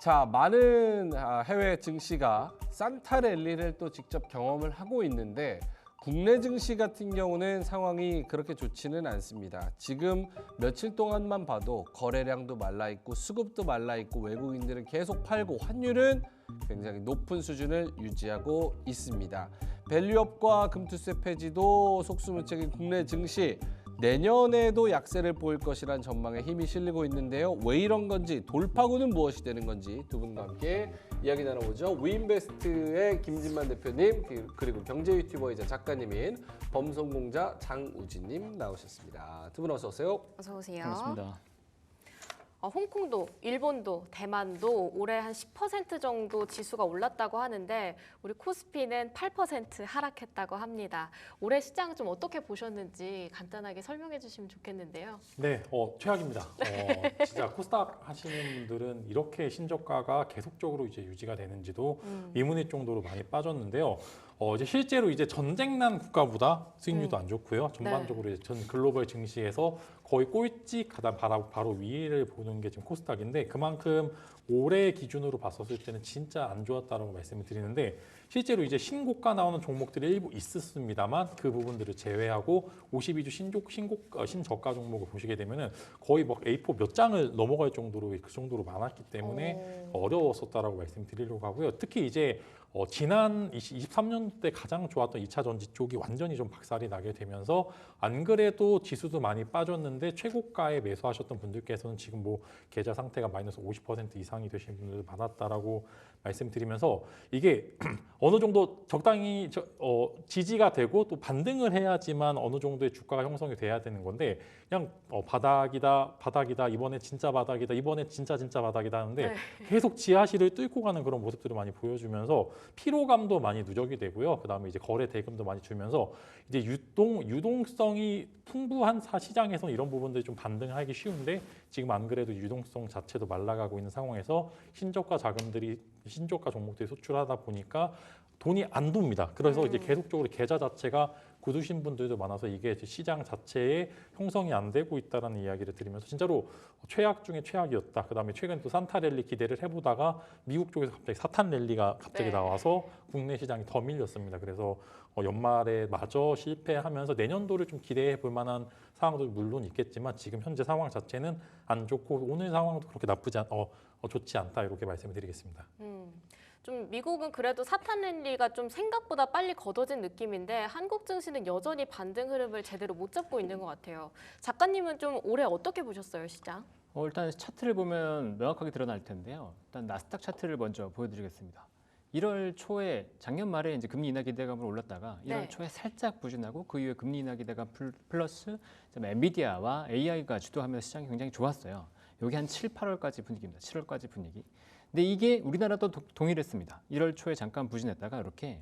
자, 많은 해외 증시가 산타 랠리를 또 직접 경험을 하고 있는데 국내 증시 같은 경우는 상황이 그렇게 좋지는 않습니다. 지금 며칠 동안만 봐도 거래량도 말라있고 수급도 말라있고 외국인들은 계속 팔고 환율은 굉장히 높은 수준을 유지하고 있습니다. 밸류업과 금투세 폐지도 속수무책인 국내 증시 내년에도 약세를 보일 것이란 전망에 힘이 실리고 있는데요. 왜 이런 건지 돌파구는 무엇이 되는 건지 두 분과 함께 이야기 나눠보죠. 위인베스트의 김진만 대표님 그리고 경제 유튜버이자 작가님인 범성공자 장우진님 나오셨습니다. 두 분 어서 오세요. 어서 오세요. 반갑습니다. 홍콩도, 일본도, 대만도 올해 한 10% 정도 지수가 올랐다고 하는데 우리 코스피는 8% 하락했다고 합니다. 올해 시장 좀 어떻게 보셨는지 간단하게 설명해 주시면 좋겠는데요. 네, 최악입니다. 진짜 코스닥 하시는 분들은 이렇게 신저가가 계속적으로 이제 유지가 되는지도 의문일 정도로 많이 빠졌는데요. 이제 실제로 이제 전쟁난 국가보다 수익률도 안 좋고요. 전반적으로 이제 전 글로벌 증시에서 거의 꼴찌 가단 바로 위를 보는 게 지금 코스닥인데 그만큼 올해 기준으로 봤었을 때는 진짜 안 좋았다라고 말씀을 드리는데 실제로 이제 신고가 나오는 종목들이 일부 있었습니다만 그 부분들을 제외하고 52주 신저가 종목을 보시게 되면은 거의 막 A4 몇 장을 넘어갈 정도로 그 정도로 많았기 때문에 어려웠었다라고 말씀드리려고 하고요. 특히 이제 지난 23년 때 가장 좋았던 2차 전지 쪽이 완전히 좀 박살이 나게 되면서 안 그래도 지수도 많이 빠졌는데 최고가에 매수하셨던 분들께서는 지금 뭐 계좌 상태가 마이너스 50% 이상이 되신 분들도 많았다라고 말씀드리면서 이게 어느 정도 적당히 지지가 되고 또 반등을 해야지만 어느 정도의 주가가 형성이 돼야 되는 건데 그냥 바닥이다 이번에 진짜 바닥이다 이번에 진짜 바닥이다 하는데 계속 지하실을 뚫고 가는 그런 모습들을 많이 보여주면서 피로감도 많이 누적이 되고요. 그다음에 이제 거래 대금도 많이 줄면서 이제 유동성이 풍부한 시장에서 이런 부분들이 좀 반등하기 쉬운데 지금 안 그래도 유동성 자체도 말라가고 있는 상황에서 신저가 종목들이 소출하다 보니까 돈이 안 돕니다. 그래서 이제 계속적으로 계좌 자체가 굳으신 분들도 많아서 이게 시장 자체에 형성이 안 되고 있다는 이야기를 드리면서 진짜로 최악 중에 최악이었다. 그다음에 최근 또 산타 랠리 기대를 해보다가 미국 쪽에서 갑자기 사탄 랠리가 갑자기 나와서 국내 시장이 더 밀렸습니다. 그래서 연말에 마저 실패하면서 내년도를 좀 기대해 볼 만한 상황도 물론 있겠지만 지금 현재 상황 자체는 안 좋고 오늘 상황도 그렇게 좋지 않다 이렇게 말씀을 드리겠습니다. 좀 미국은 그래도 사탄 랠리가 좀 생각보다 빨리 걷어진 느낌인데 한국 증시는 여전히 반등 흐름을 제대로 못 잡고 있는 것 같아요. 작가님은 좀 올해 어떻게 보셨어요, 시장? 일단 차트를 보면 명확하게 드러날 텐데요. 일단 나스닥 차트를 먼저 보여드리겠습니다. 1월 초에 작년 말에 이제 금리 인하 기대감으로 올랐다가 1월 초에 살짝 부진하고 그 이후에 금리 인하 기대감 플러스 엔비디아와 AI가 주도하면서 시장이 굉장히 좋았어요. 여기 한 7, 8월까지 분위기입니다. 7월까지 분위기. 근데 이게 우리나라도 동일했습니다. 1월 초에 잠깐 부진했다가 이렇게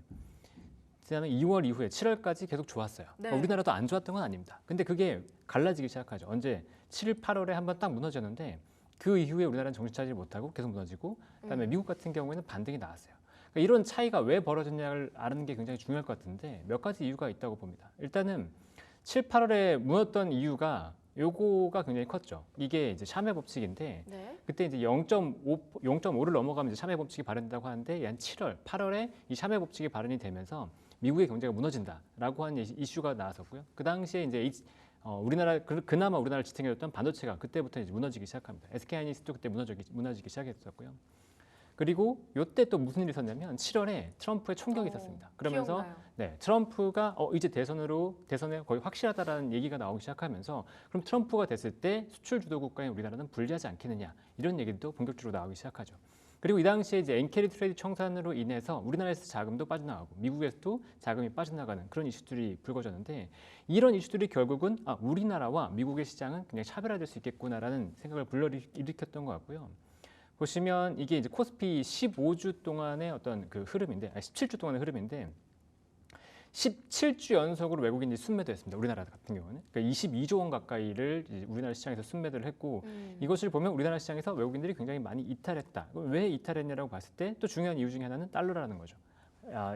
그다음에 2월 이후에 7월까지 계속 좋았어요. 그러니까 우리나라도 안 좋았던 건 아닙니다. 근데 그게 갈라지기 시작하죠. 언제 7, 8월에 한번 딱 무너졌는데 그 이후에 우리나라는 정신 차리지 못하고 계속 무너지고 그다음에 미국 같은 경우에는 반등이 나왔어요. 그러니까 이런 차이가 왜 벌어졌냐를 아는 게 굉장히 중요할 것 같은데 몇 가지 이유가 있다고 봅니다. 일단은 7, 8월에 무너졌던 이유가 요거가 굉장히 컸죠. 이게 이제 샤메 법칙인데 그때 이제 0.5를 넘어가면 이제 샤메 법칙이 발현된다고 하는데 한 7월, 8월에 이 샤메 법칙이 발현이 되면서 미국의 경제가 무너진다라고 하는 이슈가 나왔었고요. 그 당시에 이제 그나마 우리나라를 지탱해줬던 반도체가 그때부터 이제 무너지기 시작합니다. SK하이닉스도 그때 무너지기 시작했었고요. 그리고 요때 또 무슨 일이 있었냐면 7월에 트럼프의 총격이 있었습니다. 그러면서 트럼프가 이제 대선에 거의 확실하다라는 얘기가 나오기 시작하면서 그럼 트럼프가 됐을 때 수출 주도 국가인 우리나라는 불리하지 않겠느냐 이런 얘기도 본격적으로 나오기 시작하죠. 그리고 이 당시에 이제 엔캐리 트레이드 청산으로 인해서 우리나라에서 자금도 빠져나가고 미국에서도 자금이 빠져나가는 그런 이슈들이 불거졌는데 이런 이슈들이 결국은 우리나라와 미국의 시장은 굉장히 차별화될 수 있겠구나라는 생각을 불러일으켰던 것 같고요. 보시면 이게 이제 코스피 15주 동안의 어떤 그 흐름인데, 17주 동안의 흐름인데 17주 연속으로 외국인이 순매도했습니다. 우리나라 같은 경우는. 그러니까 22조 원 가까이를 이제 우리나라 시장에서 순매도를 했고 이것을 보면 우리나라 시장에서 외국인들이 굉장히 많이 이탈했다. 왜 이탈했냐라고 봤을 때 또 중요한 이유 중에 하나는 달러라는 거죠.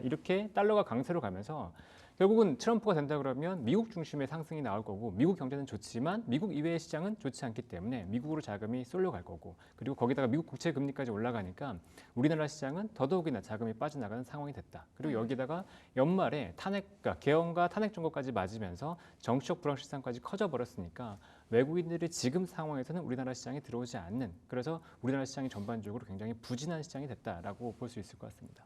이렇게 달러가 강세로 가면서 결국은 트럼프가 된다 그러면 미국 중심의 상승이 나올 거고 미국 경제는 좋지만 미국 이외의 시장은 좋지 않기 때문에 미국으로 자금이 쏠려갈 거고 그리고 거기다가 미국 국채 금리까지 올라가니까 우리나라 시장은 더더욱이나 자금이 빠져나가는 상황이 됐다. 그리고 여기다가 연말에 그러니까 개헌과 탄핵 정거까지 맞으면서 정치적 불확실성까지 커져버렸으니까 외국인들이 지금 상황에서는 우리나라 시장에 들어오지 않는 그래서 우리나라 시장이 전반적으로 굉장히 부진한 시장이 됐다라고 볼 수 있을 것 같습니다.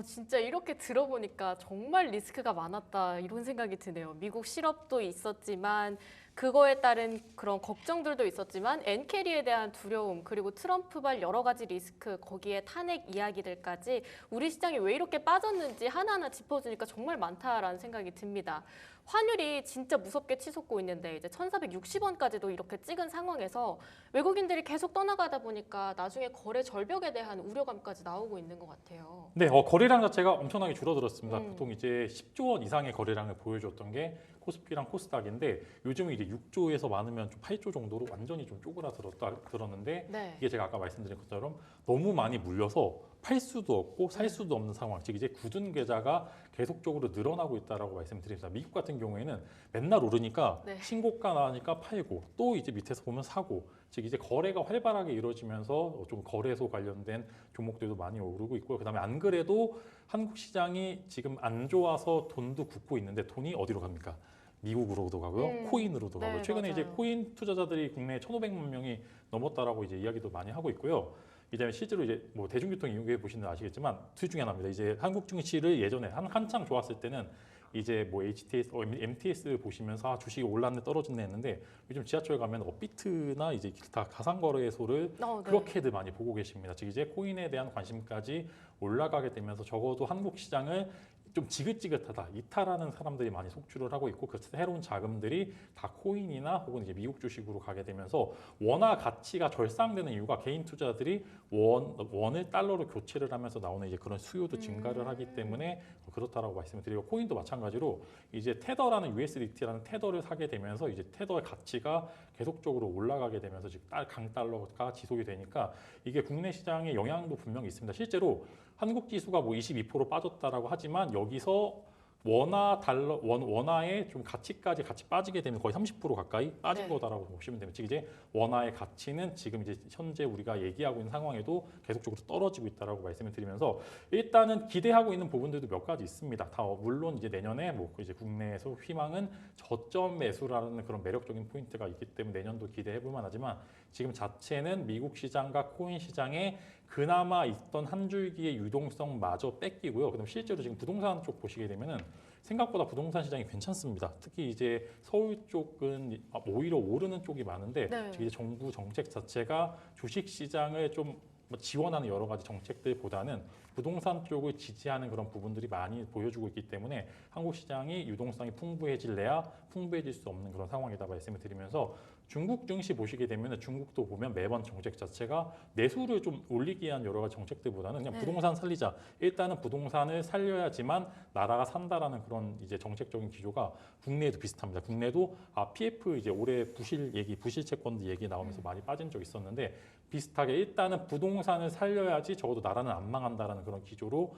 진짜 이렇게 들어보니까 정말 리스크가 많았다 이런 생각이 드네요. 미국 실업도 있었지만 그거에 따른 그런 걱정들도 있었지만 엔캐리에 대한 두려움 그리고 트럼프발 여러 가지 리스크 거기에 탄핵 이야기들까지 우리 시장이 왜 이렇게 빠졌는지 하나하나 짚어주니까 정말 많다라는 생각이 듭니다. 환율이 진짜 무섭게 치솟고 있는데 이제 1,460원까지도 이렇게 찍은 상황에서 외국인들이 계속 떠나가다 보니까 나중에 거래 절벽에 대한 우려감까지 나오고 있는 것 같아요. 네, 거래량 자체가 엄청나게 줄어들었습니다. 보통 이제 10조 원 이상의 거래량을 보여줬던 게 코스피랑 코스닥인데 요즘은 이제 6조에서 많으면 좀 8조 정도로 완전히 좀 쪼그라들었는데 네. 이게 제가 아까 말씀드린 것처럼 너무 많이 물려서 팔 수도 없고 살 수도 없는 상황, 즉 이제 굳은 계좌가 계속적으로 늘어나고 있다라고 말씀드립니다. 미국 같은 경우에는 맨날 오르니까 네. 신고가 나니까 팔고 또 이제 밑에서 보면 사고, 즉 이제 거래가 활발하게 이루어지면서 좀 거래소 관련된 종목들도 많이 오르고 있고요. 그다음에 안 그래도 한국 시장이 지금 안 좋아서 돈도 굳고 있는데 돈이 어디로 갑니까? 미국으로도 가고요, 코인으로도 네, 가고요. 최근에 맞아요. 이제 코인 투자자들이 국내에 1,500만 명이 넘었다라고 이제 이야기도 많이 하고 있고요. 이제 실제로 이제 뭐 대중교통 이용해 보시는 아시겠지만 둘 중에 하나입니다. 이제 한국 증시를 예전에 한창 좋았을 때는 이제 뭐 HTS, MTS 보시면서 주식이 올랐네 떨어졌네 했는데 요즘 지하철 가면 업비트나 이제 기타 가상거래소를 네. 그렇게들 많이 보고 계십니다. 즉 이제 코인에 대한 관심까지 올라가게 되면서 적어도 한국 시장을 좀 지긋지긋하다, 이탈하는 사람들이 많이 속출을 하고 있고 그 새로운 자금들이 다 코인이나 혹은 이제 미국 주식으로 가게 되면서 원화 가치가 절상되는 이유가 개인 투자들이 원을 달러로 교체를 하면서 나오는 이제 그런 수요도 증가를 하기 때문에 그렇다라고 말씀을 드리고 코인도 마찬가지로 이제 테더라는 USDT라는 테더를 사게 되면서 이제 테더의 가치가 계속적으로 올라가게 되면서 즉 강달러가 지속이 되니까 이게 국내 시장에 영향도 분명히 있습니다. 실제로 한국 지수가 뭐 22% 빠졌다라고 하지만 여기서 원화의 좀 가치까지 같이 빠지게 되면 거의 30% 가까이 빠진 네. 거다라고 보시면 됩니다. 즉 이제 원화의 가치는 지금 이제 현재 우리가 얘기하고 있는 상황에도 계속적으로 떨어지고 있다라고 말씀을 드리면서 일단은 기대하고 있는 부분들도 몇 가지 있습니다. 다 물론 이제 내년에 뭐 이제 국내에서 희망은 저점 매수라는 그런 매력적인 포인트가 있기 때문에 내년도 기대해 볼 만하지만 지금 자체는 미국 시장과 코인 시장에 그나마 있던 한 줄기의 유동성마저 뺏기고요. 그다음 실제로 지금 부동산 쪽 보시게 되면은 생각보다 부동산 시장이 괜찮습니다. 특히 이제 서울 쪽은 오히려 오르는 쪽이 많은데 네. 이제 정부 정책 자체가 주식 시장을 좀 지원하는 여러 가지 정책들보다는 부동산 쪽을 지지하는 그런 부분들이 많이 보여주고 있기 때문에 한국 시장이 유동성이 풍부해질래야 풍부해질 수 없는 그런 상황이다 말씀을 드리면서 중국 증시 보시게 되면 중국도 보면 매번 정책 자체가 내수를 좀 올리기 위한 여러 가지 정책들보다는 그냥 네. 부동산 살리자. 일단은 부동산을 살려야지만 나라가 산다라는 그런 이제 정책적인 기조가 국내에도 비슷합니다. 국내도 PF 이제 올해 부실 채권도 얘기 나오면서 많이 빠진 적 있었는데 비슷하게 일단은 부동산을 살려야지 적어도 나라는 안 망한다라는 그런 기조로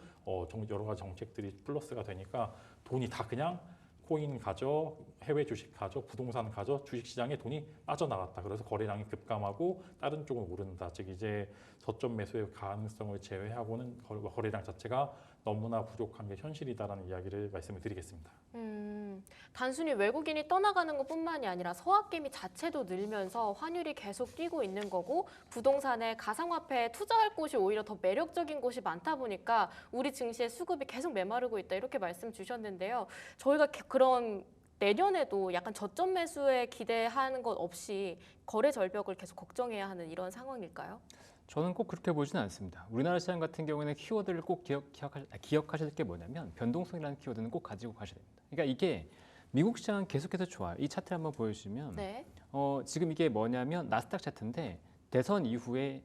여러 가지 정책들이 플러스가 되니까 돈이 다 그냥 코인 가져, 해외 주식 가져, 부동산 가져, 주식 시장에 돈이 빠져나갔다. 그래서 거래량이 급감하고 다른 쪽은 오른다. 즉 이제 저점 매수의 가능성을 제외하고는 거래량 자체가 너무나 부족한 게 현실이다라는 이야기를 말씀을 드리겠습니다. 단순히 외국인이 떠나가는 것뿐만이 아니라 서학개미 자체도 늘면서 환율이 계속 뛰고 있는 거고 부동산에 가상화폐에 투자할 곳이 오히려 더 매력적인 곳이 많다 보니까 우리 증시의 수급이 계속 메마르고 있다 이렇게 말씀 주셨는데요. 저희가 그런 내년에도 약간 저점 매수에 기대하는 것 없이 거래 절벽을 계속 걱정해야 하는 이런 상황일까요? 저는 꼭 그렇게 보지는 않습니다. 우리나라 시장 같은 경우에는 키워드를 꼭 기억하실 게 뭐냐면 변동성이라는 키워드는 꼭 가지고 가셔야 됩니다. 그러니까 이게 미국 시장은 계속해서 좋아요. 이 차트 한번 보여주시면 네. 지금 이게 뭐냐면 나스닥 차트인데 대선 이후에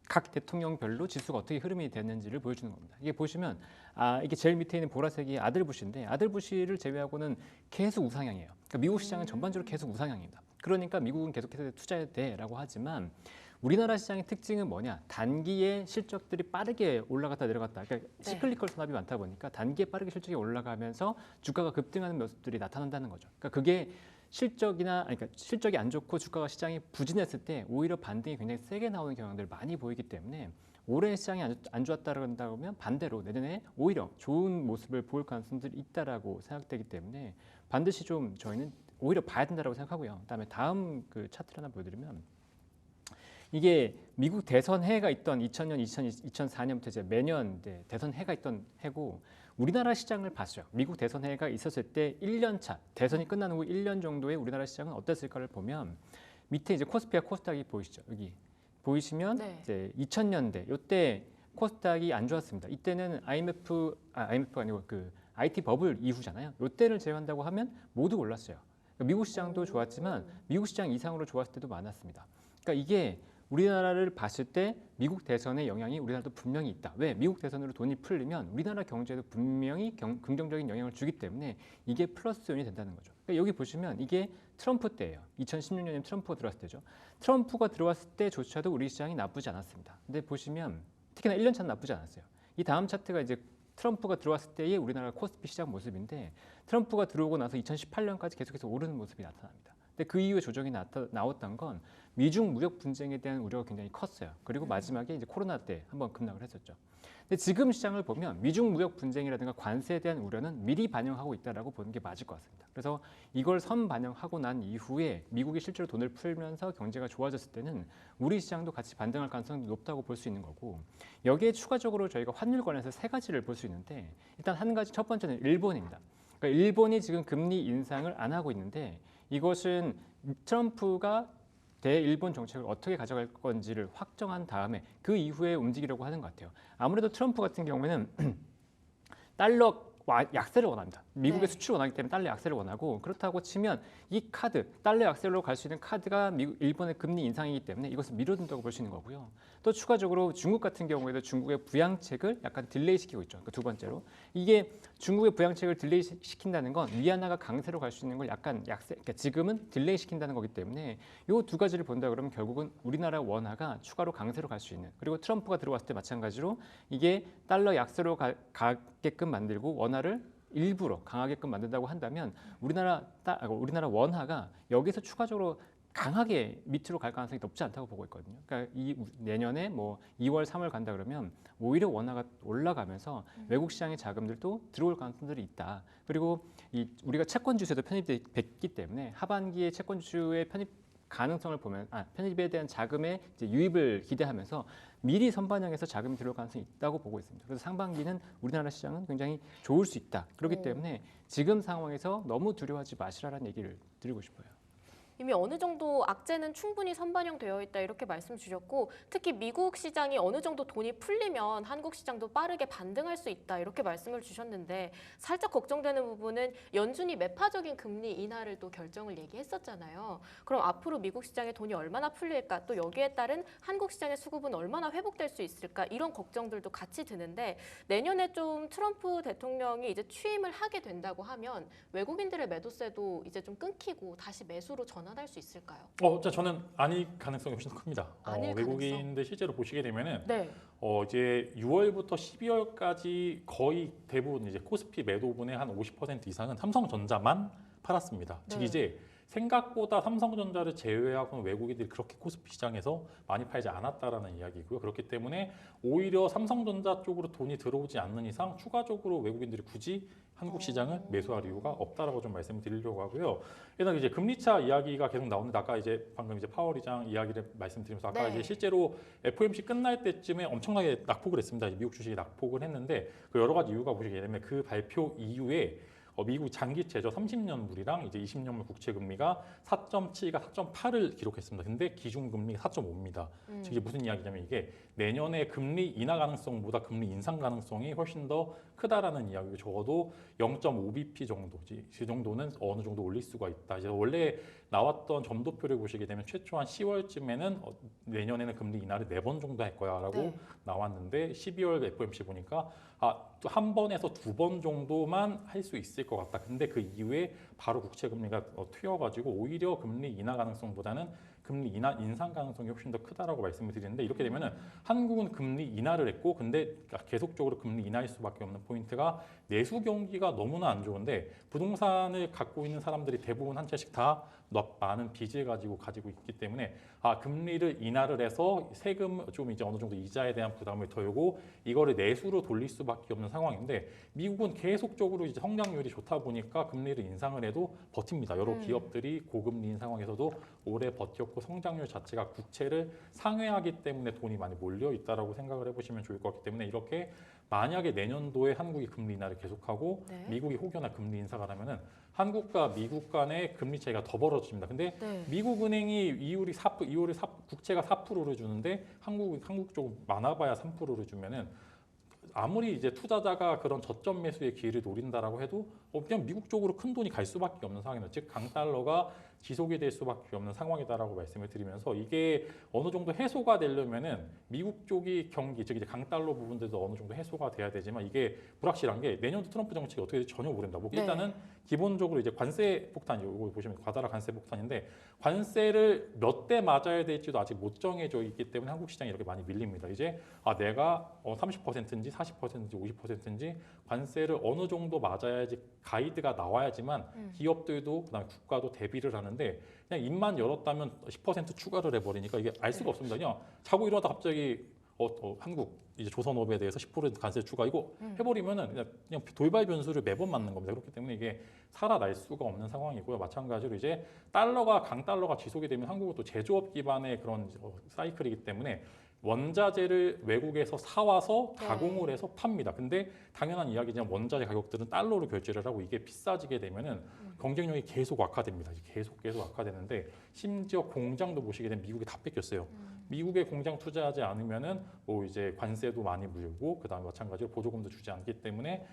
각 대통령별로 지수가 어떻게 흐름이 됐는지를 보여주는 겁니다. 이게 보시면 이게 제일 밑에 있는 보라색이 아들부시인데 아들부시를 제외하고는 계속 우상향이에요. 그러니까 미국 시장은 전반적으로 계속 우상향입니다. 그러니까 미국은 계속해서 투자해야 돼라고 하지만 우리나라 시장의 특징은 뭐냐? 단기에 실적들이 빠르게 올라갔다 내려갔다. 그러니까 네. 시클리컬 산업이 많다 보니까 단기에 빠르게 실적이 올라가면서 주가가 급등하는 모습들이 나타난다는 거죠. 그러니까 그게 그러니까 실적이 안 좋고 주가가 시장이 부진했을 때 오히려 반등이 굉장히 세게 나오는 경향들을 많이 보이기 때문에 올해 시장이 안 좋았다 그런다면 반대로 내년에 오히려 좋은 모습을 보일 가능성들이 있다라고 생각되기 때문에 반드시 좀 저희는 오히려 봐야 된다라고 생각하고요. 그다음에 다음 그 차트를 하나 보여드리면 이게 미국 대선 해가 있던 2000년, 2004년부터 이제 매년 이제 대선 해가 있던 해고 우리나라 시장을 봤어요. 미국 대선 해가 있었을 때 1년 차 대선이 끝난 후 1년 정도의 우리나라 시장은 어땠을까를 보면 밑에 이제 코스피와 코스닥이 보이시죠? 여기 보이시면 네. 이제 2000년대 이때 코스닥이 안 좋았습니다. 이때는 IMF가 아니고 그 IT 버블 이후잖아요. 이때를 제외한다고 하면 모두 올랐어요. 그러니까 미국 시장도 좋았지만 미국 시장 이상으로 좋았을 때도 많았습니다. 그러니까 이게 우리나라를 봤을 때 미국 대선의 영향이 우리나라도 분명히 있다. 왜? 미국 대선으로 돈이 풀리면 우리나라 경제에도 분명히 긍정적인 영향을 주기 때문에 이게 플러스 요인이 된다는 거죠. 그러니까 여기 보시면 이게 트럼프 때예요. 2016년에 트럼프가 들어왔을 때죠. 트럼프가 들어왔을 때조차도 우리 시장이 나쁘지 않았습니다. 근데 보시면 특히나 1년 차는 나쁘지 않았어요. 이 다음 차트가 이제 트럼프가 들어왔을 때의 우리나라 코스피 시장 모습인데 트럼프가 들어오고 나서 2018년까지 계속해서 오르는 모습이 나타납니다. 근데 그 이후에 조정이 나왔던 건 미중 무역 분쟁에 대한 우려가 굉장히 컸어요. 그리고 마지막에 이제 코로나 때 한번 급락을 했었죠. 근데 지금 시장을 보면 미중 무역 분쟁이라든가 관세에 대한 우려는 미리 반영하고 있다라고 보는 게 맞을 것 같습니다. 그래서 이걸 선반영하고 난 이후에 미국이 실제로 돈을 풀면서 경제가 좋아졌을 때는 우리 시장도 같이 반등할 가능성이 높다고 볼 수 있는 거고 여기에 추가적으로 저희가 환율 관련해서 세 가지를 볼 수 있는데 일단 한 가지 첫 번째는 일본입니다. 그러니까 일본이 지금 금리 인상을 안 하고 있는데 이것은 트럼프가 대일본 정책을 어떻게 가져갈 건지를 확정한 다음에 그 이후에 움직이려고 하는 것 같아요. 아무래도 트럼프 같은 경우에는 달러 약세를 원합니다. 미국의 네. 수출을 원하기 때문에 달러 약세를 원하고 그렇다고 치면 이 카드, 달러 약세로 갈 수 있는 카드가 일본의 금리 인상이기 때문에 이것을 미뤄둔다고 볼 수 있는 거고요. 또 추가적으로 중국 같은 경우에도 중국의 부양책을 약간 딜레이 시키고 있죠. 그 두 번째로 이게 중국의 부양책을 딜레이 시킨다는 건 위안화가 강세로 갈 수 있는 걸 약간 약세, 그러니까 지금은 딜레이 시킨다는 거기 때문에 이 두 가지를 본다 그러면 결국은 우리나라 원화가 추가로 강세로 갈 수 있는 그리고 트럼프가 들어왔을 때 마찬가지로 이게 달러 약세로 가게끔 만들고 원화를 일부러 강하게끔 만든다고 한다면 우리나라 원화가 여기서 추가적으로 강하게 밑으로 갈 가능성이 높지 않다고 보고 있거든요. 그러니까 내년에 뭐 2월, 3월 간다 그러면 오히려 원화가 올라가면서 외국 시장의 자금들도 들어올 가능성들이 있다. 그리고 우리가 채권 주세도 편입됐기 때문에 하반기에 채권 주의 편입 가능성을 보면 편입에 대한 자금의 이제 유입을 기대하면서 미리 선반영해서 자금이 들어올 가능성이 있다고 보고 있습니다. 그래서 상반기는 우리나라 시장은 굉장히 좋을 수 있다. 그렇기 때문에 지금 상황에서 너무 두려워하지 마시라는 얘기를 드리고 싶어요. 이미 어느 정도 악재는 충분히 선반영되어 있다 이렇게 말씀 주셨고 특히 미국 시장이 어느 정도 돈이 풀리면 한국 시장도 빠르게 반등할 수 있다 이렇게 말씀을 주셨는데 살짝 걱정되는 부분은 연준이 매파적인 금리 인하를 또 결정을 얘기했었잖아요. 그럼 앞으로 미국 시장에 돈이 얼마나 풀릴까 또 여기에 따른 한국 시장의 수급은 얼마나 회복될 수 있을까 이런 걱정들도 같이 드는데 내년에 좀 트럼프 대통령이 이제 취임을 하게 된다고 하면 외국인들의 매도세도 이제 좀 끊기고 다시 매수로 전환할 수 있을까요? 저는 아닐 가능성이 훨씬 큽니다. 아닐 외국인들 실제로 보시게 되면은 네. 이제 6월부터 12월까지 거의 대부분 이제 코스피 매도분의 한 50% 이상은 삼성전자만 팔았습니다. 네. 즉 이제 생각보다 삼성전자를 제외하고는 외국인들이 그렇게 코스피 시장에서 많이 팔지 않았다라는 이야기고요. 그렇기 때문에 오히려 삼성전자 쪽으로 돈이 들어오지 않는 이상 추가적으로 외국인들이 굳이 한국 시장을 매수할 이유가 없다라고 좀 말씀드리려고 하고요. 일단 이제 금리차 이야기가 계속 나오는데 아까 이제 방금 이제 파월 의장 이야기를 말씀드리면서 아까 네. 이제 실제로 FOMC 끝날 때쯤에 엄청나게 낙폭을 했습니다. 미국 주식이 낙폭을 했는데 그 여러 가지 이유가 보시게 되면 그 발표 이후에 미국 장기채죠 30년물이랑 이제 20년물 국채 금리가 4.7가 4.8을 기록했습니다. 근데 기준금리가 4.5입니다. 즉 이게 무슨 이야기냐면 이게 내년에 금리 인하 가능성보다 금리 인상 가능성이 훨씬 더 크다라는 이야기고 적어도 0.5bp 정도, 그 정도는 어느 정도 올릴 수가 있다. 이제 원래 나왔던 점도표를 보시게 되면 최초 한 10월쯤에는 내년에는 금리 인하를 4번 정도 할 거야라고 네. 나왔는데 12월 FOMC 보니까 한 번에서 2번 정도만 할 수 있을 것 같다. 근데 그 이후에 바로 국채 금리가 튀어가지고 오히려 금리 인하 가능성보다는 금리 인상 가능성이 훨씬 더 크다라고 말씀을 드리는데 이렇게 되면은 한국은 금리 인하를 했고 근데 계속적으로 금리 인하일 수밖에 없는 포인트가 내수 경기가 너무나 안 좋은데 부동산을 갖고 있는 사람들이 대부분 한 채씩 다 많은 빚을 가지고 있기 때문에 금리를 인하를 해서 세금 좀 이제 어느 정도 이자에 대한 부담을 덜고 이거를 내수로 돌릴 수밖에 없는 상황인데 미국은 계속적으로 이제 성장률이 좋다 보니까 금리를 인상을 해도 버팁니다. 여러 기업들이 고금리인 상황에서도 오래 버텼고 성장률 자체가 국채를 상회하기 때문에 돈이 많이 몰려 있다라고 생각을 해보시면 좋을 것 같기 때문에 이렇게 만약에 내년도에 한국이 금리 인하를 계속하고 네. 미국이 혹여나 금리 인상을 하면은 한국과 미국 간의 금리 차이가 더 벌어집니다. 근데 네. 미국 은행이 이율이 4%, 국채가 4%를 주는데 한국 쪽 많아봐야 3%를 주면은 아무리 이제 투자자가 그런 저점 매수의 기회를 노린다라고 해도 그냥 미국 쪽으로 큰 돈이 갈 수밖에 없는 상황이다. 즉 강달러가 지속이 될 수밖에 없는 상황이다라고 말씀을 드리면서 이게 어느 정도 해소가 되려면은 미국 쪽이 경기 즉 이제 강달러 부분들도 어느 정도 해소가 돼야 되지만 이게 불확실한 게 내년도 트럼프 정책이 어떻게 될지 전혀 모른다. 뭐 일단은 기본적으로 이제 관세 폭탄 이거 보시면 과다라 관세 폭탄인데 관세를 몇 대 맞아야 될지도 아직 못 정해져 있기 때문에 한국 시장이 이렇게 많이 밀립니다. 이제 내가 30%인지 40%인지 50%인지 관세를 어느 정도 맞아야지 가이드가 나와야지만 기업들도 그다음에 국가도 대비를 하는데 그냥 입만 열었다면 10% 추가를 해버리니까 이게 알 수가 없습니다. 그냥 자고 일어나다 갑자기 한국 이제 조선업에 대해서 10% 관세 추가 이거 해버리면은 그냥 돌발 변수를 매번 맞는 겁니다. 그렇기 때문에 이게 살아날 수가 없는 상황이고요. 마찬가지로 이제 강달러가 지속이 되면 한국은 또 제조업 기반의 그런 사이클이기 때문에 원자재를 외국에서 사와서 가공을 해서 팝니다. 근데 당연한 이야기지만 원자재 가격들은 달러로 결제를 하고 이게 비싸지게 되면은 경쟁력이 계속 악화됩니다. 계속 악화되는데 심지어 공장도 보시게 되면 미국이 다 뺏겼어요. 미국에 공장 투자하지 않으면은 뭐 이제 관세도 많이 물고 그다음에 마찬가지로 보조금도 주지 않기 때문에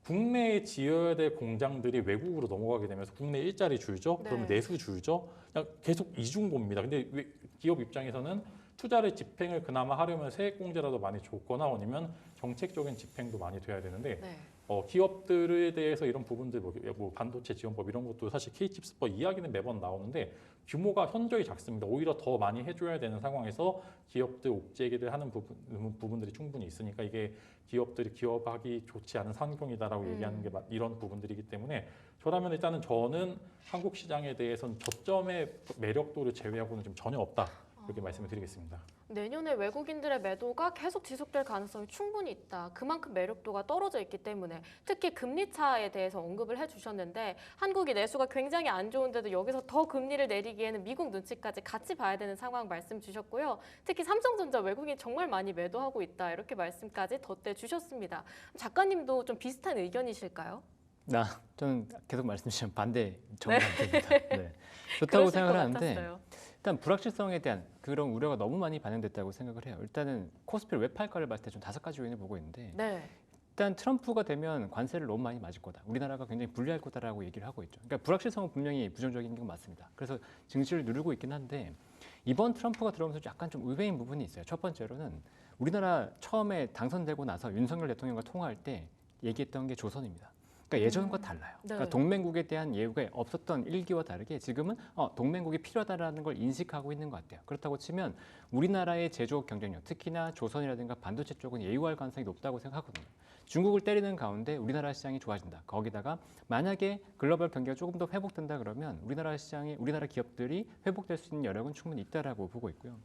국내에 지어야 될 공장들이 외국으로 넘어가게 되면서 국내 일자리 줄죠. 그러면 내수 줄죠. 그냥 계속 이중고입니다. 근데 기업 입장에서는 투자를 집행을 그나마 하려면 세액공제라도 많이 줬거나 아니면 정책적인 집행도 많이 돼야 되는데 기업들에 대해서 이런 부분들 뭐 반도체 지원법 이런 것도 사실 K칩스법 이야기는 매번 나오는데 규모가 현저히 작습니다. 오히려 더 많이 해줘야 되는 상황에서 기업들 옥죄기를 하는 부분들이 충분히 있으니까 이게 기업들이 기업하기 좋지 않은 상경이다라고 얘기하는 게 이런 부분들이기 때문에 저는 한국 시장에 대해서는 저점의 매력도를 제외하고는 좀 전혀 없다. 이렇게 말씀을 드리겠습니다. 내년에 외국인들의 매도가 계속 지속될 가능성이 충분히 있다. 그만큼 매력도가 떨어져 있기 때문에 특히 금리 차에 대해서 언급을 해주셨는데 한국이 내수가 굉장히 안 좋은데도 여기서 더 금리를 내리기에는 미국 눈치까지 같이 봐야 되는 상황 말씀 주셨고요. 특히 삼성전자 외국인 정말 많이 매도하고 있다. 이렇게 말씀까지 덧대 주셨습니다. 작가님도 좀 비슷한 의견이실까요? 저는 계속 말씀 주신 반대 정반대입니다. 네. 좋다고 생각을 하는데 일단 불확실성에 대한 그런 우려가 너무 많이 반영됐다고 생각을 해요. 일단은 코스피를 왜 팔까를 봤을 때 좀 5가지 요인을 보고 있는데 일단 트럼프가 되면 관세를 너무 많이 맞을 거다. 우리나라가 굉장히 불리할 거다라고 얘기를 하고 있죠. 그러니까 불확실성은 분명히 부정적인 건 맞습니다. 그래서 증시를 누르고 있긴 한데 이번 트럼프가 들어오면서 약간 좀 의외인 부분이 있어요. 첫 번째로는 우리나라 처음에 당선되고 나서 윤석열 대통령과 통화할 때 얘기했던 게 조선입니다. 그러니까 예전과 달라요. 그러니까 동맹국에 대한 예우가 없었던 일기와 다르게 지금은 동맹국이 필요하다는 걸 인식하고 있는 것 같아요. 그렇다고 치면 우리나라의 제조업 경쟁력, 특히나 조선이라든가 반도체 쪽은 예우할 가능성이 높다고 생각하거든요. 중국을 때리는 가운데 우리나라 시장이 좋아진다. 거기다가 만약에 글로벌 경기가 조금 더 회복된다 그러면 우리나라 기업들이 회복될 수 있는 여력은 충분히 있다라고 보고 있고요.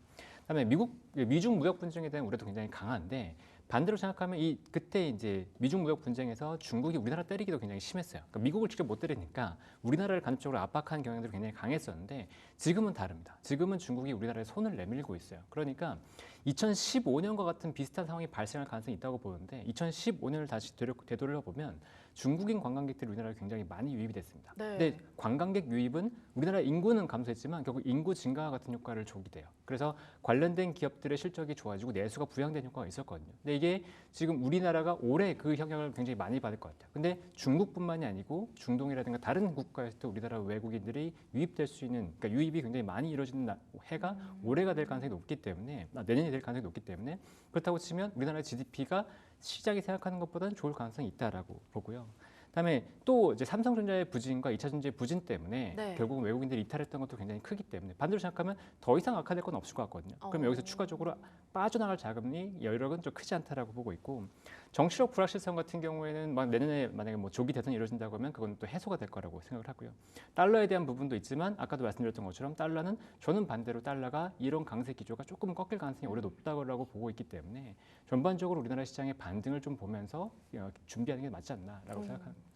그다음에 미중 무역 분쟁에 대한 우려도 굉장히 강한데 반대로 생각하면 그때 이제 미중 무역 분쟁에서 중국이 우리나라 때리기도 굉장히 심했어요. 그러니까 미국을 직접 못 때리니까 우리나라를 간접적으로 압박하는 경향들이 굉장히 강했었는데 지금은 다릅니다. 지금은 중국이 우리나라에 손을 내밀고 있어요. 그러니까 2015년과 같은 비슷한 상황이 발생할 가능성이 있다고 보는데 2015년을 다시 되돌려 보면 중국인 관광객들이 우리나라에 굉장히 많이 유입이 됐습니다. 근데 관광객 유입은 우리나라 인구는 감소했지만 결국 인구 증가와 같은 효과를 주게 돼요. 그래서 관련된 기업들의 실적이 좋아지고 내수가 부양된 효과가 있었거든요. 근데 이게 지금 우리나라가 올해 그 영향을 굉장히 많이 받을 것 같아요. 근데 중국뿐만이 아니고 중동이라든가 다른 국가에서도 우리나라 외국인들이 유입될 수 있는, 그러니까 유입이 굉장히 많이 이루어지는 해가 올해가 될 가능성이 높기 때문에, 내년이 될 가능성이 높기 때문에 그렇다고 치면 우리나라의 GDP가 시장이 생각하는 것보다는 좋을 가능성이 있다라고 보고요. 그다음에 또 이제 삼성전자의 부진과 2차전지의 부진 때문에 네. 결국은 외국인들이 이탈했던 것도 굉장히 크기 때문에 반대로 생각하면 더 이상 악화될 건 없을 것 같거든요. 그럼 여기서 추가적으로 빠져나갈 자금이 여력은 좀 크지 않다라고 보고 있고 정치적 불확실성 같은 경우에는 막 내년에 만약에 뭐 조기 대선이 이루어진다고 하면 그건 또 해소가 될 거라고 생각을 하고요. 달러에 대한 부분도 있지만 아까도 말씀드렸던 것처럼 달러는 저는 반대로 달러가 이런 강세 기조가 조금 꺾일 가능성이 오히려 높다고 보고 있기 때문에 전반적으로 우리나라 시장의 반등을 좀 보면서 준비하는 게 맞지 않나라고 생각합니다.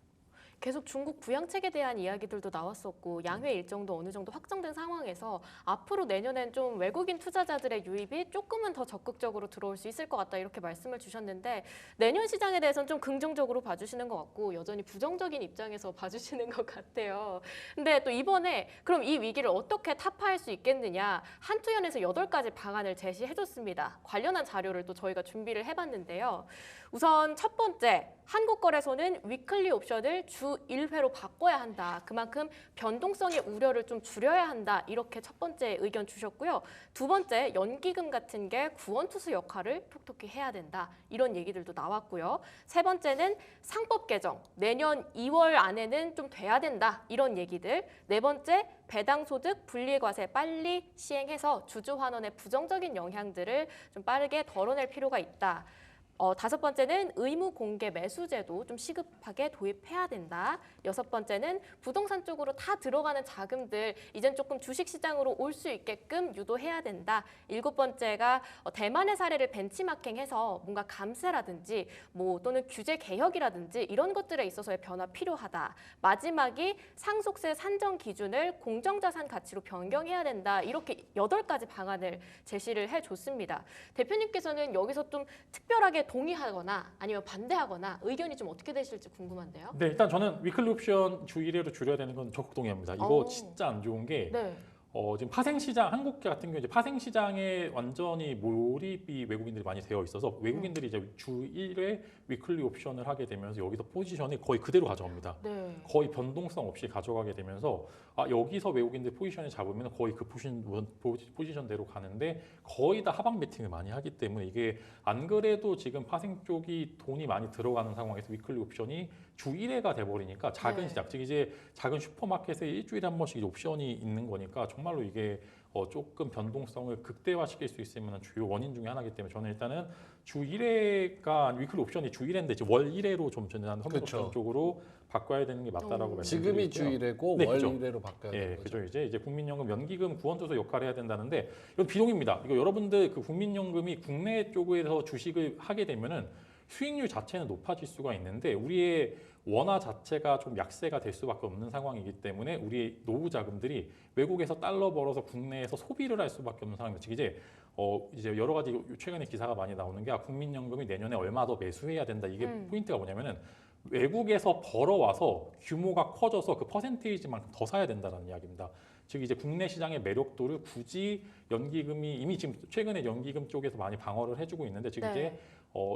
계속 중국 부양책에 대한 이야기들도 나왔었고 양회 일정도 어느 정도 확정된 상황에서 앞으로 내년엔 좀 외국인 투자자들의 유입이 조금은 더 적극적으로 들어올 수 있을 것 같다 이렇게 말씀을 주셨는데 내년 시장에 대해서는 좀 긍정적으로 봐주시는 것 같고 여전히 부정적인 입장에서 봐주시는 것 같아요. 근데 또 이번에 그럼 이 위기를 어떻게 타파할 수 있겠느냐 한투연에서 8가지 방안을 제시해줬습니다. 관련한 자료를 또 저희가 준비를 해봤는데요. 우선 첫 번째, 한국거래소는 위클리 옵션을 주 1회로 바꿔야 한다. 그만큼 변동성의 우려를 좀 줄여야 한다. 이렇게 첫 번째 의견 주셨고요. 두 번째, 연기금 같은 게 구원투수 역할을 톡톡히 해야 된다. 이런 얘기들도 나왔고요. 세 번째는 상법 개정, 내년 2월 안에는 좀 돼야 된다. 이런 얘기들. 네 번째, 배당소득 분리과세 빨리 시행해서 주주환원의 부정적인 영향들을 좀 빠르게 덜어낼 필요가 있다. 다섯 번째는 의무 공개 매수제도 좀 시급하게 도입해야 된다. 여섯 번째는 부동산 쪽으로 다 들어가는 자금들 이젠 조금 주식시장으로 올 수 있게끔 유도해야 된다. 일곱 번째가 대만의 사례를 벤치마킹해서 뭔가 감세라든지 뭐 또는 규제 개혁이라든지 이런 것들에 있어서의 변화 필요하다. 마지막이 상속세 산정 기준을 공정자산 가치로 변경해야 된다. 이렇게 8가지 방안을 제시를 해줬습니다. 대표님께서는 여기서 좀 특별하게 동의하거나 아니면 반대하거나 의견이 좀 어떻게 되실지 궁금한데요. 네, 일단 저는 위클리 옵션 주 1회로 줄여야 되는 건 적극 동의합니다. 이거 오. 진짜 안 좋은 게 네. 지금 파생시장, 한국 같은 경우 이제 파생시장에 완전히 몰입이 외국인들이 많이 되어 있어서 외국인들이 이제 주 1회 위클리 옵션을 하게 되면서 여기서 포지션이 거의 그대로 가져옵니다. 네. 거의 변동성 없이 가져가게 되면서 여기서 외국인들 포지션을 잡으면 거의 그 포지션대로 가는데 거의 다 하방 베팅을 많이 하기 때문에 이게 안 그래도 지금 파생 쪽이 돈이 많이 들어가는 상황에서 위클리 옵션이 주 1회가 돼버리니까 작은 네. 시장, 즉 이제 작은 슈퍼마켓에 일주일에 한 번씩 옵션이 있는 거니까 정말로 이게 조금 변동성을 극대화시킬 수 있으면 주요 원인 중에 하나이기 때문에 저는 일단은 주 1회가 위클리 옵션이 주 1회인데 이제 월 1회로 좀 저는 선물 그렇죠. 옵션 쪽으로 바꿔야 되는 게 맞다라고 말씀드리고요. 지금이 주 1회고 네, 월 그죠. 1회로 바꿔야 예, 되는 거죠. 그죠. 이제 국민연금 연기금 구원투수 역할을 해야 된다는데 이건 비동입니다. 이거 여러분들 그 국민연금이 국내 쪽에서 주식을 하게 되면은 수익률 자체는 높아질 수가 있는데 우리의 원화 자체가 좀 약세가 될 수밖에 없는 상황이기 때문에 우리의 노후 자금들이 외국에서 달러 벌어서 국내에서 소비를 할 수밖에 없는 상황입니다. 즉 이제 여러 가지 최근에 기사가 많이 나오는 게 국민연금이 내년에 얼마 더 매수해야 된다. 이게 포인트가 뭐냐면은 외국에서 벌어와서 규모가 커져서 그 퍼센테이지만큼 더 사야 된다는 이야기입니다. 즉 이제 국내 시장의 매력도를 굳이 연기금이 이미 지금 최근에 연기금 쪽에서 많이 방어를 해주고 있는데 즉 이제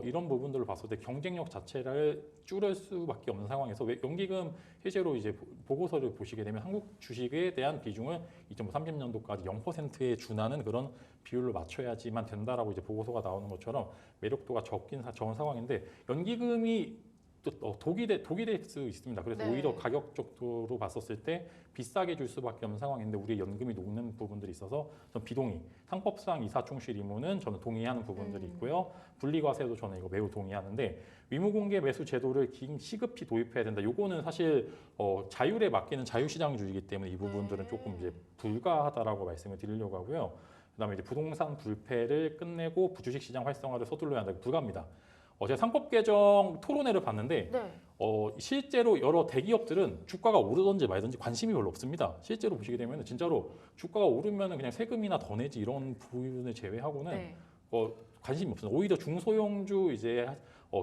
이런 부분들을 봤을 때 경쟁력 자체를 줄일 수밖에 없는 상황에서 연기금 실제로 이제 보고서를 보시게 되면 한국 주식에 대한 비중을 2030년도까지 0%에 준하는 그런 비율로 맞춰야지만 된다라고 이제 보고서가 나오는 것처럼 매력도가 적은 상황인데 연기금이 또 독이 될 수 있습니다. 그래서 네. 오히려 가격 쪽으로 봤었을 때 비싸게 줄 수밖에 없는 상황인데 우리의 연금이 녹는 부분들이 있어서 전 비동의, 상법상 이사충실 의무는 저는 동의하는 부분들이 있고요. 분리과세도 저는 이거 매우 동의하는데 의무공개 매수 제도를 시급히 도입해야 된다. 요거는 사실 자율에 맡기는 자유시장주의이기 때문에 이 부분들은 조금 이제 불가하다라고 말씀을 드리려고 하고요. 그다음에 이제 부동산 불패를 끝내고 주식시장 활성화를 서둘러야 한다. 불가합니다. 제가 상법 개정 토론회를 봤는데 네. 실제로 여러 대기업들은 주가가 오르든지 말든지 관심이 별로 없습니다. 실제로 보시게 되면 진짜로 주가가 오르면 그냥 세금이나 더 내지 이런 부분을 제외하고는 네. 관심이 없습니다. 오히려 중소형주 이제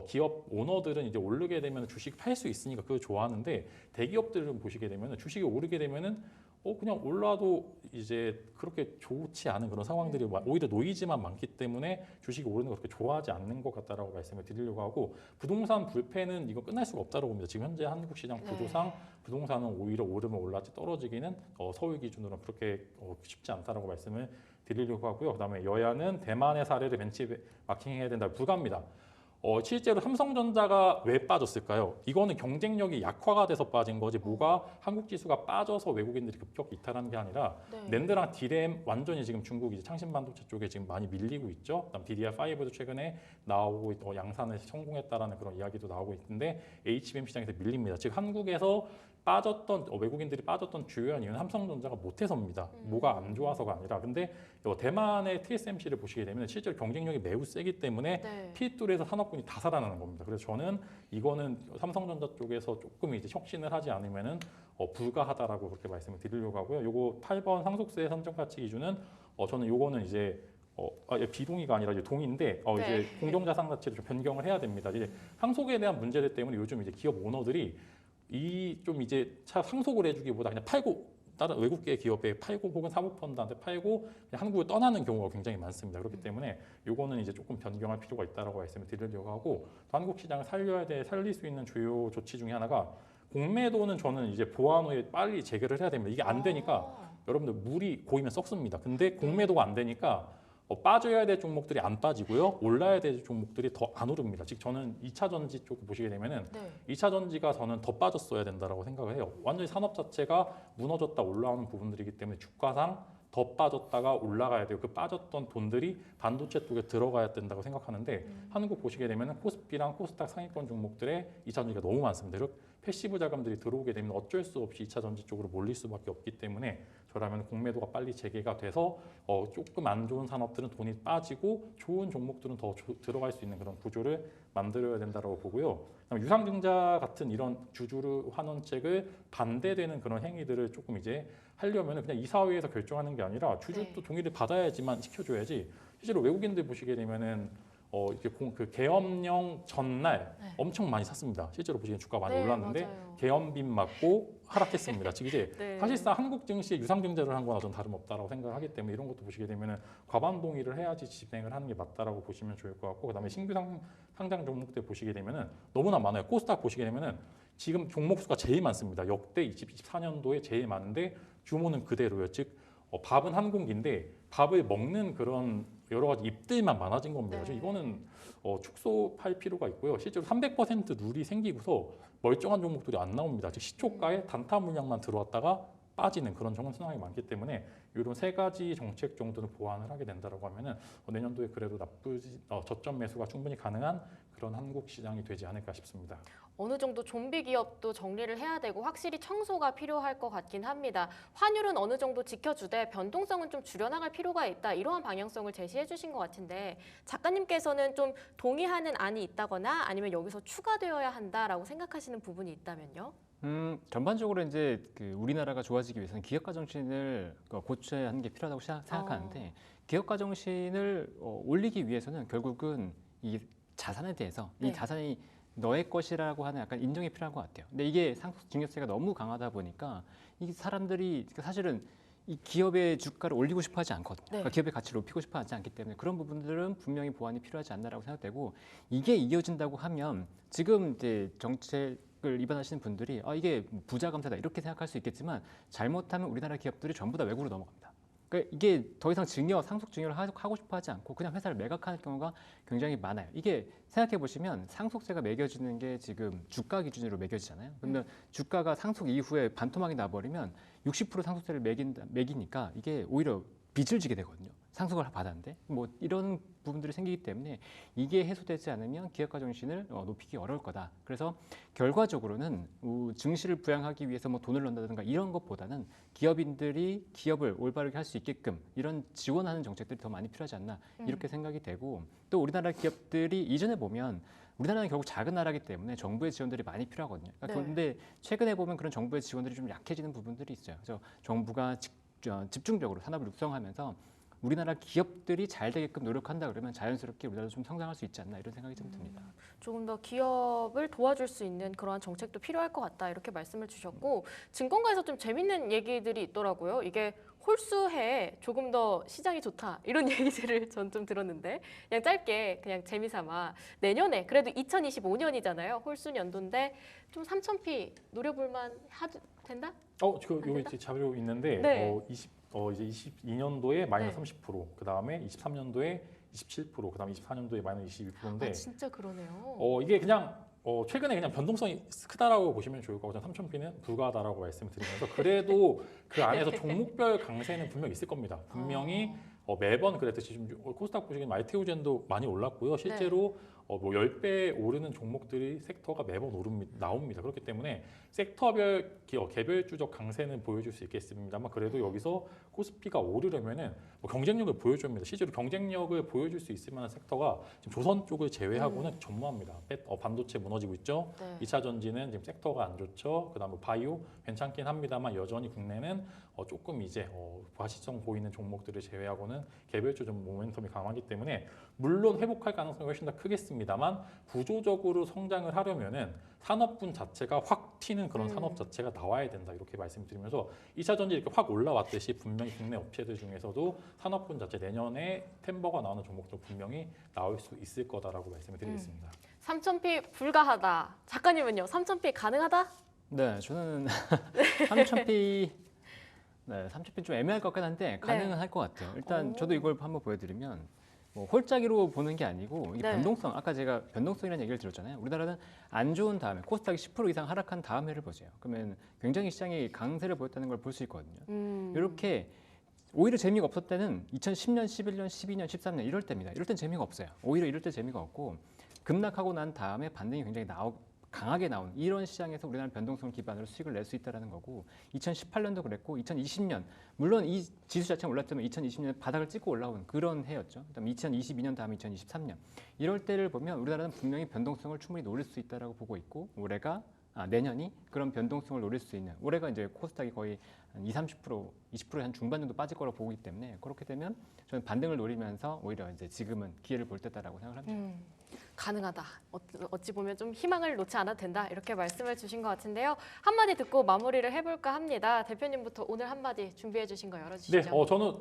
기업 오너들은 이제 오르게 되면 주식 팔 수 있으니까 그걸 좋아하는데 대기업들은 보시게 되면 주식이 오르게 되면은 그냥 올라도 이제 그렇게 좋지 않은 그런 상황들이 오히려 노이즈만 많기 때문에 주식이 오르는 걸 그렇게 좋아하지 않는 것 같다라고 말씀을 드리려고 하고 부동산 불패는 이거 끝날 수가 없다고 봅니다. 지금 현재 한국 시장 구조상 부동산은 오히려 오르면 올랐지 떨어지기는 서울 기준으로는 그렇게 쉽지 않다라고 말씀을 드리려고 하고요. 그다음에 여야는 대만의 사례를 벤치마킹해야 된다. 불가합니다. 실제로 삼성전자가 왜 빠졌을까요? 이거는 경쟁력이 약화가 돼서 빠진 거지 뭐가 한국 지수가 빠져서 외국인들이 급격히 이탈하는 게 아니라 네. 낸드랑 디램 완전히 지금 중국이 창신 반도체 쪽에 지금 많이 밀리고 있죠. 그다음 DDR5도 최근에 나오고 양산에 성공했다라는 그런 이야기도 나오고 있는데 HBM 시장에서 밀립니다. 즉 한국에서 빠졌던 외국인들이 빠졌던 주요한 이유는 삼성전자가 못해서입니다. 뭐가 안 좋아서가 아니라 근데 대만의 TSMC를 보시게 되면 실제로 경쟁력이 매우 세기 때문에 네. P2에서 산업군이 다 살아나는 겁니다. 그래서 저는 이거는 삼성전자 쪽에서 조금 이제 혁신을 하지 않으면은 불가하다라고 그렇게 말씀을 드리려고 하고요. 요거 8번 상속세 선정 가치 기준은 저는 요거는 이제 비동의가 아니라 이제 동의인데 네. 이제 공정자산 가치를 좀 변경을 해야 됩니다. 이제 상속에 대한 문제들 때문에 요즘 이제 기업 오너들이 이 좀 이제 차 상속을 해주기보다 그냥 팔고 다른 외국계 기업에 팔고 혹은 사모펀드한테 팔고 그냥 한국을 떠나는 경우가 굉장히 많습니다. 그렇기 때문에 요거는 이제 조금 변경할 필요가 있다라고 말씀을 드리려고 하고 또 한국 시장을 살릴 수 있는 주요 조치 중에 하나가 공매도는 저는 이제 보완 후에 빨리 재개를 해야 됩니다. 이게 안 되니까 여러분들 물이 고이면 썩습니다. 근데 공매도가 안 되니까 빠져야 될 종목들이 안 빠지고요. 올라야 될 종목들이 더 안 오릅니다. 즉 저는 2차 전지 쪽 보시게 되면은 네. 2차 전지가 저는 더 빠졌어야 된다라고 생각을 해요. 완전히 산업 자체가 무너졌다 올라오는 부분들이기 때문에 주가상 더 빠졌다가 올라가야 돼요. 그 빠졌던 돈들이 반도체 쪽에 들어가야 된다고 생각하는데 한국 보시게 되면은 코스피랑 코스닥 상위권 종목들의 2차 전지가 너무 많습니다. 패시브 자금들이 들어오게 되면 어쩔 수 없이 2차 전지 쪽으로 몰릴 수밖에 없기 때문에 저라면 공매도가 빨리 재개가 돼서 조금 안 좋은 산업들은 돈이 빠지고 좋은 종목들은 더 들어갈 수 있는 그런 구조를 만들어야 된다고 보고요. 유상증자 같은 이런 주주르 환원책을 반대되는 그런 행위들을 조금 이제 하려면 그냥 이사회에서 결정하는 게 아니라 주주도 동의를 받아야지만 시켜줘야지. 실제로 외국인들 보시게 되면은 이렇게 그 계엄령 전날 네. 엄청 많이 샀습니다. 실제로 보시면 주가 많이 네, 올랐는데 맞아요. 계엄빈 맞고 하락했습니다. 즉 이제 네. 사실상 한국 증시에 유상증자를 한 거나 좀 다름없다라고 생각을 하기 때문에 이런 것도 보시게 되면은 과반 동의를 해야지 진행을 하는 게 맞다라고 보시면 좋을 것 같고 그다음에 신규 상장 종목들 보시게 되면은 너무나 많아요. 코스닥 보시게 되면은 지금 종목 수가 제일 많습니다. 역대 24년도에 제일 많은데 규모는 그대로요. 즉 밥은 한 공기인데 밥을 먹는 그런 여러 가지 잎들만 많아진 겁니다. 네. 그래서 이거는 축소할 필요가 있고요. 실제로 300% 룰이 생기고서 멀쩡한 종목들이 안 나옵니다. 즉 시초가에 단타 물량만 들어왔다가 빠지는 그런 상황이 많기 때문에 이런 세 가지 정책 정도는 보완을 하게 된다라고 하면은 내년도에 그래도 나쁘지 저점 매수가 충분히 가능한 그런 한국 시장이 되지 않을까 싶습니다. 어느 정도 좀비 기업도 정리를 해야 되고 확실히 청소가 필요할 것 같긴 합니다. 환율은 어느 정도 지켜주되 변동성은 좀 줄여나갈 필요가 있다. 이러한 방향성을 제시해 주신 것 같은데 작가님께서는 좀 동의하는 안이 있다거나 아니면 여기서 추가되어야 한다라고 생각하시는 부분이 있다면요? 전반적으로 이제 그 우리나라가 좋아지기 위해서는 기업가 정신을 고쳐야 하는 게 필요하다고 생각하는데 기업가 정신을 올리기 위해서는 결국은 이 자산에 대해서 네. 이 자산이 너의 것이라고 하는 약간 인정이 필요한 것 같아요. 근데 이게 상속 증여세가 너무 강하다 보니까 이 사람들이 사실은 이 기업의 주가를 올리고 싶어 하지 않거든요. 네. 그러니까 기업의 가치를 높이고 싶어 하지 않기 때문에 그런 부분들은 분명히 보완이 필요하지 않나라고 생각되고 이게 이어진다고 하면 지금 이제 정책을 입안하시는 분들이 이게 부자 감세다 이렇게 생각할 수 있겠지만 잘못하면 우리나라 기업들이 전부 다 외국으로 넘어갑니다. 그러니까 이게 더 이상 상속 증여를 하고 싶어 하지 않고 그냥 회사를 매각하는 경우가 굉장히 많아요. 이게 생각해 보시면 상속세가 매겨지는 게 지금 주가 기준으로 매겨지잖아요. 그러면 주가가 상속 이후에 반토막이 나버리면 60% 상속세를 매기니까 이게 오히려 빚을 지게 되거든요. 상속을 받았는데 뭐 이런 부분들이 생기기 때문에 이게 해소되지 않으면 기업가 정신을 높이기 어려울 거다. 그래서 결과적으로는 증시를 부양하기 위해서 뭐 돈을 넣는다든가 이런 것보다는 기업인들이 기업을 올바르게 할 수 있게끔 이런 지원하는 정책들이 더 많이 필요하지 않나 이렇게 생각이 되고 또 우리나라 기업들이 이전에 보면 우리나라는 결국 작은 나라이기 때문에 정부의 지원들이 많이 필요하거든요. 그런데 네. 최근에 보면 그런 정부의 지원들이 좀 약해지는 부분들이 있어요. 그래서 정부가 집중적으로 산업을 육성하면서 우리나라 기업들이 잘 되게끔 노력한다 그러면 자연스럽게 우리나라도 좀 성장할 수 있지 않나 이런 생각이 좀 듭니다. 조금 더 기업을 도와줄 수 있는 그러한 정책도 필요할 것 같다 이렇게 말씀을 주셨고 증권가에서 좀 재밌는 얘기들이 있더라고요. 이게 홀수해 조금 더 시장이 좋다 이런 얘기들을 전 좀 들었는데 그냥 짧게 그냥 재미삼아 내년에 그래도 2025년이잖아요. 홀수 연도인데 좀 3,000p 노려볼만 된다? 요거 자료 있는데 네. 이제 22년도에 마이너스 네. 30%, 그 다음에 23년도에 27%, 그다음 24년도에 마이너스 22%인데 진짜 그러네요. 이게 그냥 최근에 그냥 변동성이 크다라고 보시면 좋을 거고, 저는 3,000P는 불가하다라고 말씀드리면서 그래도 그 안에서 종목별 강세는 분명 있을 겁니다. 분명히 매번 그랬듯이 지금 코스닥 보시기엔 마이테오젠도 많이 올랐고요. 실제로 뭐 10배 오르는 종목들이 섹터가 매번 나옵니다. 그렇기 때문에 섹터별 개별주적 강세는 보여줄 수 있겠습니다만, 그래도 여기서 코스피가 오르려면은 뭐 경쟁력을 보여줘야 합니다. 실제로 경쟁력을 보여줄 수 있을 만한 섹터가 지금 조선 쪽을 제외하고는 전무합니다. 반도체 무너지고 있죠. 네. 2차 전지는 지금 섹터가 안 좋죠. 그다음 뭐 바이오 괜찮긴 합니다만 여전히 국내는 조금 이제 과시성 보이는 종목들을 제외하고는 개별주적 모멘텀이 강하기 때문에, 물론 회복할 가능성이 훨씬 더 크겠습니다만 구조적으로 성장을 하려면은 산업분 자체가 확 튀는 그런 산업 자체가 나와야 된다, 이렇게 말씀드리면서 2차 전지 이렇게 확 올라왔듯이 분명히 국내 업체들 중에서도 산업분 자체 내년에 템버가 나오는 종목도 분명히 나올 수 있을 거다라고 말씀을 드리겠습니다. 3,000P 불가하다. 작가님은요? 3,000P 가능하다? 네, 저는 3,000P 네, 3,000P 좀 애매할 것 같긴 한데 가능은 할 것 같아요. 일단 저도 이걸 한번 보여드리면 뭐 홀짜기로 보는 게 아니고 이게 네. 변동성, 아까 제가 변동성이라는 얘기를 들었잖아요. 우리나라는 안 좋은 다음에 코스닥이 10% 이상 하락한 다음 해를 보세요. 그러면 굉장히 시장이 강세를 보였다는 걸 볼 수 있거든요. 이렇게 오히려 재미가 없을 때는 2010년, 11년, 12년, 13년 이럴 때입니다. 이럴 땐 재미가 없어요. 오히려 이럴 때 재미가 없고 급락하고 난 다음에 반등이 굉장히 강하게 나온 이런 시장에서 우리나라는 변동성을 기반으로 수익을 낼 수 있다는 거고, 2018년도 그랬고 2020년 물론 이 지수 자체가 올랐지만 2020년에 바닥을 찍고 올라온 그런 해였죠. 그다음 2022년 다음에 2023년 이럴 때를 보면 우리나라는 분명히 변동성을 충분히 노릴 수 있다라고 보고 있고, 내년이 그런 변동성을 노릴 수 있는, 올해가 이제 코스닥이 거의 한 20%, 20%의 한 중반 정도 빠질 거라고 보기 때문에, 그렇게 되면 저는 반등을 노리면서 오히려 이제 지금은 기회를 볼 때다라고 생각합니다. 가능하다. 어찌 보면 좀 희망을 놓지 않아도 된다. 이렇게 말씀을 주신 것 같은데요. 한마디 듣고 마무리를 해볼까 합니다. 대표님부터 오늘 한마디 준비해 주신 거 열어주시죠. 네,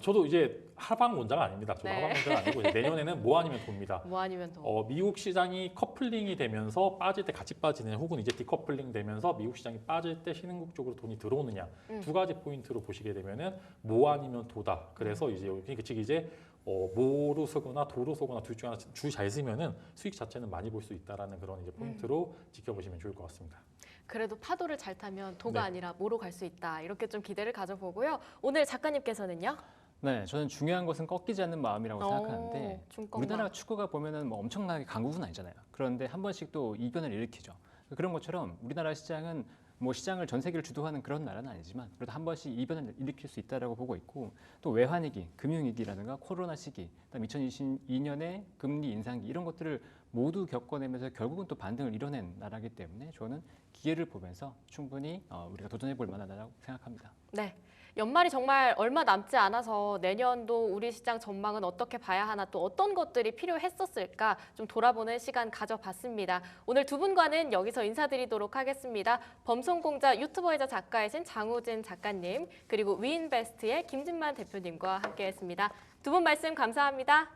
저도 이제 하방 원자가 아닙니다. 저도 네. 하방 원자가 아니고 이제 내년에는 뭐 아니면 돕니다. 뭐 아니면 더. 미국 시장이 커플링이 되면서 빠질 때 같이 빠지는, 혹은 이제 디커플링 되면서 미국 시장이 빠질 때 신흥국 쪽으로 돈이 들어오느냐, 두 가지 포인트로 보시게 되면은 뭐 아니면 도다. 그래서 이제 즉 이제 모로 서거나 도로 서거나 둘 중 하나 줄 잘 쓰면은 수익 자체는 많이 볼 수 있다라는 그런 이제 포인트로 지켜보시면 좋을 것 같습니다. 그래도 파도를 잘 타면 도가 네. 아니라 모로 갈 수 있다. 이렇게 좀 기대를 가져보고요. 오늘 작가님께서는요? 네, 저는 중요한 것은 꺾이지 않는 마음이라고 생각하는데, 중꺾마. 우리나라 축구가 보면은 뭐 엄청나게 강국은 아니잖아요. 그런데 한 번씩 또 이변을 일으키죠. 그런 것처럼 우리나라 시장은 뭐 시장을 전 세계를 주도하는 그런 나라는 아니지만 그래도 한 번씩 이변을 일으킬 수 있다라고 보고 있고, 또 외환위기, 금융위기라든가 코로나 시기, 그다음 2022년에 금리 인상기 이런 것들을 모두 겪어내면서 결국은 또 반등을 이뤄낸 나라이기 때문에 저는 기회를 보면서 충분히 우리가 도전해 볼 만하다고 생각합니다. 네. 연말이 정말 얼마 남지 않아서 내년도 우리 시장 전망은 어떻게 봐야 하나, 또 어떤 것들이 필요했었을까 좀 돌아보는 시간 가져봤습니다. 오늘 두 분과는 여기서 인사드리도록 하겠습니다. 범송공자 유튜버이자 작가이신 장우진 작가님, 그리고 위인베스트의 김진만 대표님과 함께했습니다. 두 분 말씀 감사합니다.